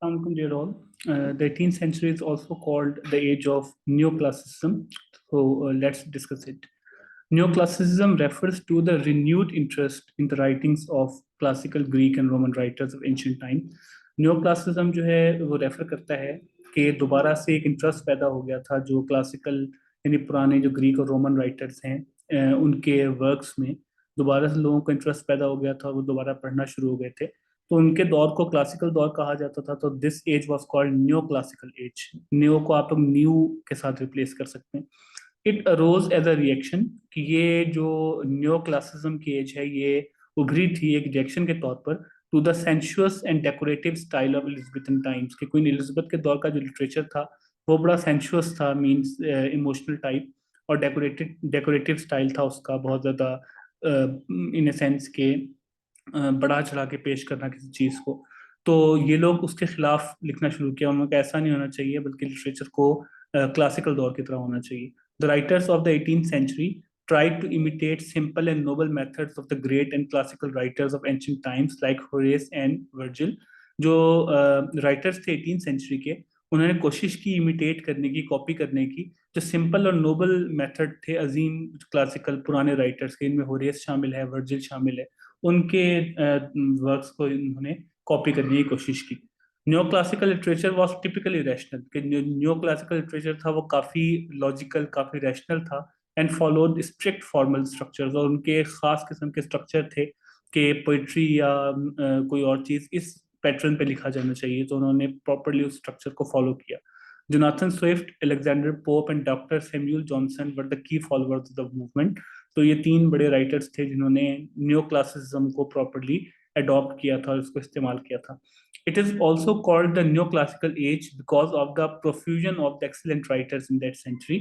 Assalamualaikum, dear all. The 18th century is also called the age of neoclassicism. So let's discuss it. Neoclassicism refers to the renewed interest in the writings of classical Greek and Roman writers of ancient time. Neoclassicism जो है वो refer करता है कि दोबारा से एक interest पैदा हो गया था जो क्लासिकल यानी पुराने जो ग्रीक और रोमन राइटर्स हैं उनके वर्क्स में दोबारा से लोगों को इंटरेस्ट पैदा हो गया था और वो दोबारा पढ़ना शुरू हो गए थे। तो उनके दौर को क्लासिकल दौर कहा जाता था। तो this age was called neo classical age. Neo को आप लोग न्यू के साथ रिप्लेस कर सकते हैं। It arose as a reaction कि ये जो न्यो क्लासिज्म की एज है ये उभरी थी एक रिएक्शन के तौर पर to the sensuous and decorative style of Elizabethan times कि क्वीन एलिजाबेथ के दौर का जो लिटरेचर था वो बड़ा सेंशुअस था, मींस इमोशनल टाइप, और डेकोरेटिव स्टाइल था उसका बहुत ज्यादा इन ए सेंस के बढ़ा चढ़ा के पेश करना किसी चीज को। तो ये लोग उसके खिलाफ लिखना शुरू किया। उन्होंने कहा ऐसा नहीं होना चाहिए बल्कि लिटरेचर को क्लासिकल दौर की तरह होना चाहिए। The writers of the 18th century tried to imitate simple and noble methods of the great and classical writers of ancient times like Horace and Virgil। जो राइटर्स थे 18th सेंचुरी के, उन्होंने कोशिश की इमिटेट करने की, कॉपी करने की जो सिंपल और नोबल मेथड थे अजीम क्लासिकल पुराने राइटर्स के। इनमें होरेस शामिल है, वर्जिल शामिल है। उनके वर्क्स को इन्होंने कॉपी करने की कोशिश की। Neo classical literature was typically rational कि न्यो क्लासिकल लिटरेचर था वो काफ़ी लॉजिकल, काफ़ी रैशनल था and followed strict formal structures. और उनके खास किस्म के स्ट्रक्चर थे कि पोइट्री या कोई और चीज़ इस पैटर्न पे लिखा जाना चाहिए, तो उन्होंने प्रॉपरली उस स्ट्रक्चर को फॉलो किया। Jonathan Swift, Alexander Pope and doctor Samuel Johnson were the key followers of the movement. तो ये तीन बड़े राइटर्स थे जिन्होंने न्यो क्लासिसिज्म को प्रॉपरली अडॉप्ट किया था और इसको इस्तेमाल किया था। It is also called the neo classical age because of the profusion of the excellent writers in that century.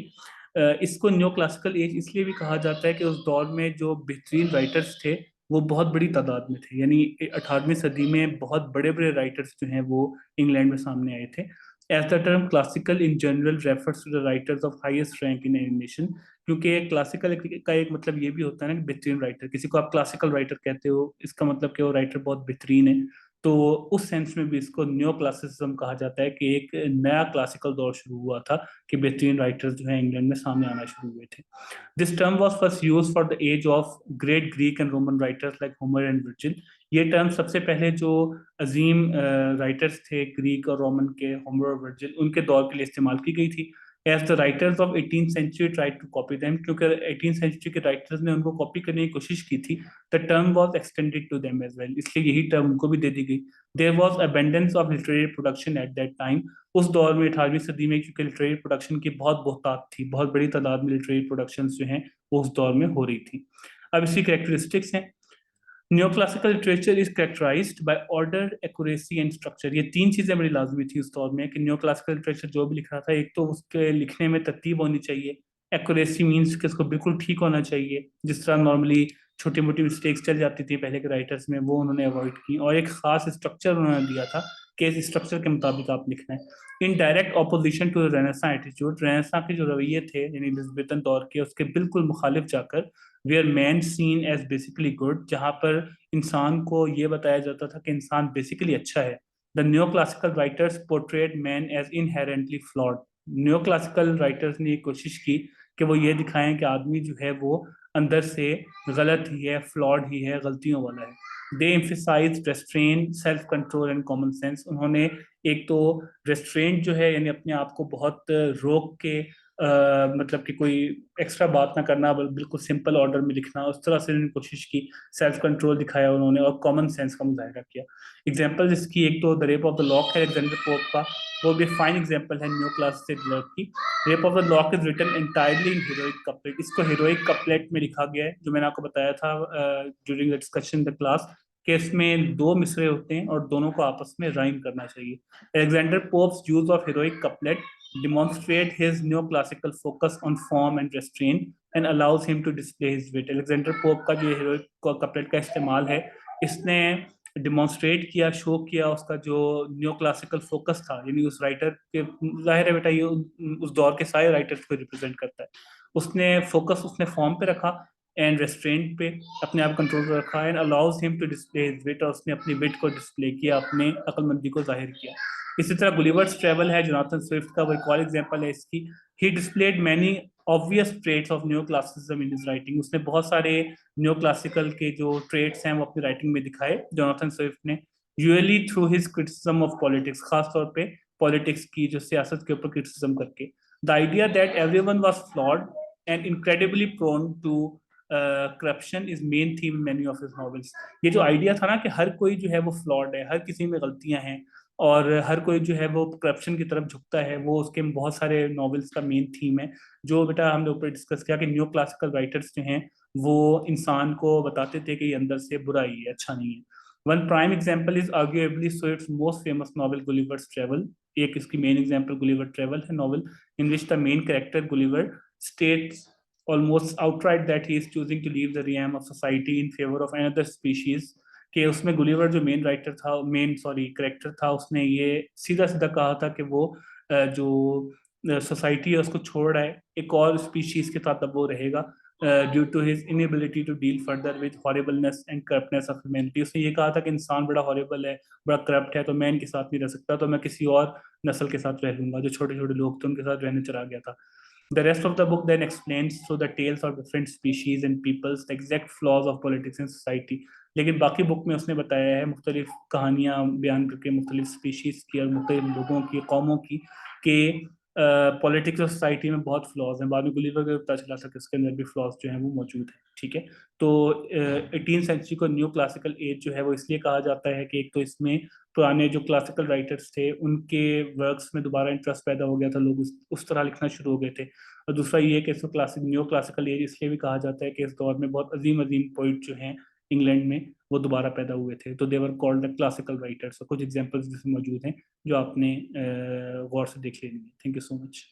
इसको न्यो क्लासिकल एज इसलिए भी कहा जाता है कि उस दौर में जो बेहतरीन राइटर्स थे वो बहुत बड़ी तादाद में थे। यानी 18वीं सदी में बहुत बड़े बड़े राइटर्स जो हैं वो इंग्लैंड में सामने आए थे। As the term classical in general refers to the writers of highest rank in any nation. क्योंकि क्लासिकल का एक मतलब ये भी होता है ना कि बेहतरीन राइटर, किसी को आप क्लासिकल राइटर कहते हो इसका मतलब कि वो राइटर बहुत बेहतरीन है। तो उस सेंस में भी इसको न्यो क्लासिसिज्म कहा जाता है कि एक नया क्लासिकल दौर शुरू हुआ था कि बेहतरीन राइटर्स जो है इंग्लैंड में सामने आना शुरू हुए थे। This term was first used for the age of great Greek and Roman writers like Homer and Virgil. ये टर्म सबसे पहले जो अजीम राइटर्स थे ग्रीक और रोमन के, होमर और वर्जिल, उनके दौर के लिए इस्तेमाल की गई थी। As the writers of 18th century tried to copy them, क्योंकि 18th century के राइटर्स ने उनको कॉपी करने की कोशिश की थी। The term was extended to them as well, इसलिए यही टर्म उनको भी दे दी गई। There was abundance of literary production at that time. उस दौर में 18वीं सदी में क्योंकि लिटरेरी प्रोडक्शन की बहुत बहुतायत थी, बहुत बड़ी तादाद में लिटरेरी प्रोडक्शंस जो हैं वो उस दौर में हो रही थी। अब इसकी कैरेक्टरिस्टिक्स हैं। Neoclassical literature is characterized by order, accuracy and structure। ये तीन चीजें बड़ी लाजमी थी उस दौर में कि न्योक्लासिकल लिटरेचर जो भी लिख रहा था, एक तो उसके लिखने में तरतीब होनी चाहिए। एक्यूरेसी मीन्स कि उसको बिल्कुल ठीक होना चाहिए, जिस तरह नॉर्मली छोटी मोटी मिस्टेक्स चल जाती थी पहले के राइटर्स में, वो उन्होंने अवॉइड की। और एक खास स्ट्रक्चर उन्होंने दिया था कि इस स्ट्रक्चर के मुताबिक आप लिखना है। In direct opposition to Renaissance attitude, Renaissance के जो रवैये थे यानी एलिजाबेथन दौर के, उसके बिल्कुल मुखालिफ जाकर where man seen as basically good, जहाँ पर इंसान को ये बताया जाता था कि इंसान बेसिकली अच्छा है। The neo classical writers portrait man as inherently flawed. Neo classical writers ने ये कोशिश की कि वो ये दिखाएं कि आदमी जो है वो अंदर से गलत ही है, फ्लॉड ही है, गलतियों वाला है। They emphasize restrain, self control and common sense. उन्होंने एक तो रेस्ट्रेंट जो है यानी अपने आप को बहुत रोक के मतलब कि कोई एक्स्ट्रा बात ना करना, बिल्कुल सिंपल ऑर्डर में लिखना, उस तरह से उन्होंने कोशिश की। सेल्फ कंट्रोल दिखाया उन्होंने और कॉमन सेंस का मुजाहिरा किया। एग्जाम्पल इसकी एक तो the rape of the lock है अलेक्जेंडर पोप का, वो भी फाइन एग्जाम्पल है न्यो क्लासिक वर्क की। Rape of the lock is written entirely in heroic couplet. इसको हीरोइक कपलेट में लिखा गया है, जो मैंने आपको बताया था during the discussion the class कि इसमें दो मिसरे होते हैं और दोनों को आपस में राइम करना चाहिए। Alexander pops use of heroic couplet demonstrate his neoclassical focus on form and restraint and allows him to display his wit। Alexander Pope का जो हीरोइक कपलेट का इस्तेमाल है, इसने डिमॉन्स्ट्रेट किया, शो किया उसका जो न्यो क्लासिकल फोकस था। यानी उस राइटर के, जाहिर है बेटा ये उस दौर के सारे राइटर्स को रिप्रेजेंट करता है। उसने फोकस उसने फॉर्म पे रखा एंड रेस्ट्रेंट पे अपने आप कंट्रोल पे रखा and allows him to display his wit, और उसने अपनी विट को डिस्प्ले किया, अपने अक्लमंदी को जाहिर किया। इसी तरह गुलिवर्स ट्रेवल है जोनाथन स्विफ्ट का, वो एक और एग्जांपल है इसकी। He displayed many obvious traits of neo classicism in his writing. उसने बहुत सारे न्यो क्लासिकल के जो ट्रेट्स हैं वो अपनी राइटिंग में दिखाए जोनाथन स्विफ्ट ने, usually through his criticism of politics, खास तौर पे पॉलिटिक्स की जो सियासत के ऊपर क्रिटिसिज्म करके। The idea that everyone was flawed and incredibly prone to corruption is main theme many of his novels. ये जो आइडिया था ना कि हर कोई जो है वो फ्लॉड है, हर किसी में गलतियां हैं और हर कोई जो है वो करप्शन की तरफ झुकता है, वो उसके बहुत सारे नॉवेल्स का मेन थीम है। जो बेटा हमने ऊपर डिस्कस किया कि न्यू क्लासिकल राइटर्स जो हैं वो इंसान को बताते थे कि ये अंदर से बुरा ही है, अच्छा नहीं है। One prime example is arguably Swift's most famous novel Gulliver's travel. एक इसकी मेन एग्जाम्पल गुलिवर ट्रेवल है, novel in which the main character Gulliver states almost outright that he is choosing to leave the realm of society in favor of another species। कि उसमें Gulliver जो main writer था, main sorry character था, उसने ये सीधा सीधा कहा था कि वो जो सोसाइटी है उसको छोड़ रहा है, एक और स्पीशीज के साथ अब वो रहेगा due to his inability to deal further with horribleness and corruptness of humanity. उसने ये कहा था कि इंसान बड़ा हॉरिबल है, बड़ा करप्ट है, तो मैं इनके साथ नहीं रह सकता, तो मैं किसी और नस्ल के साथ रह लूंगा। जो छोटे छोटे लोग थे उनके साथ रहने चला गया था। The rest of the book then explains through the tales of different species and peoples the exact flaws of politics and society। लेकिन बाकी बुक में उसने बताया है मुख्तलिफ कहानियां बयान करके मुख्तलिफ स्पीशीज की और मुख्तलिफ लोगों की, कौमों की, कि पॉलिटिक्स और सोसाइटी में बहुत फ्लॉज हैं। बाद में गुलिवर को पता चला था कि उसके अंदर भी फ्लॉज जो हैं वो मौजूद हैं। ठीक है, तो 18th सेंचुरी को न्यू क्लासिकल एज जो है वो इसलिए कहा जाता है कि एक तो इसमें पुराने जो क्लासिकल राइटर्स थे उनके वर्क्स में दोबारा इंटरेस्ट पैदा हो गया था, लोग उस तरह लिखना शुरू हो गए थे। और दूसरा ये कि इसको क्लासिक न्यू क्लासिकल एज इसलिए भी कहा जाता है कि इस दौर में बहुत अजीम अजीम पोइट जो हैं इंग्लैंड में वो दोबारा पैदा हुए थे, तो देवर कॉल्ड द क्लासिकल राइटर्स। कुछ एग्जांपल्स जिसमें मौजूद हैं जो आपने गौर से देख लेनी है। Thank you so much.